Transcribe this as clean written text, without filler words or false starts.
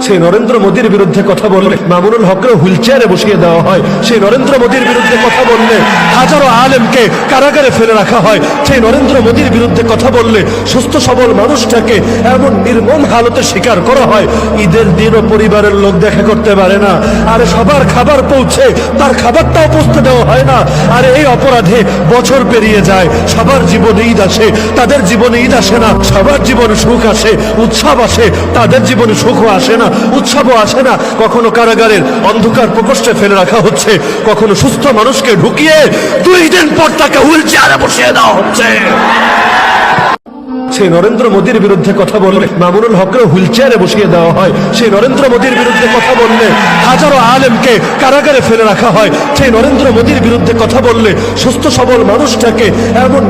সেই নরেন্দ্র মোদীর বিরুদ্ধে কথা বললে মামুনুল হককে হুইল চেয়ারে বসিয়ে দেওয়া হয়। সেই নরেন্দ্র মোদীর বিরুদ্ধে কথা বললে হাজারো আলেমকে কারাগারে ফেলে রাখা হয়। সেই নরেন্দ্র মোদীর বিরুদ্ধে কথা বললে সুস্থ সবল মানুষটাকে এমন নির্মম হালতে শিকার করা হয়। ঈদের দিনও পরিবারের লোক দেখা করতে পারে না। আর সবার খাবার পৌঁছে তার খাবারটাও পৌঁছতে দেওয়া হয় না। আর এই অপরাধে বছর পেরিয়ে যায়। সবার জীবনে ঈদ আসে, তাদের জীবনে ঈদ আসে না। সবার জীবনে সুখ আসে, উৎসব আসে, তাদের জীবনে সুখও আসে না, উৎসবও আসে না। কখনো কারাগারের অন্ধকার প্রকোষ্ঠে ফেলে রাখা হচ্ছে, কখনো সুস্থ মানুষকে ঢুকিয়ে 2 দিন পর তাকে হুইল চেয়ারে বসিয়ে দেওয়া হচ্ছে। সেই নরেন্দ্র মোদীর বিরুদ্ধে কথা বললে মামুনুল হককে হুইল চেয়ারে বসিয়ে দেওয়া হয়। সেই নরেন্দ্র মোদীর বিরুদ্ধে কথা বললে হাজারো আলেমকে কারাগারে ফেলে রাখা হয়। সেই নরেন্দ্র মোদীর বিরুদ্ধে কথা বললে সুস্থ সবল মানুষটাকে এমন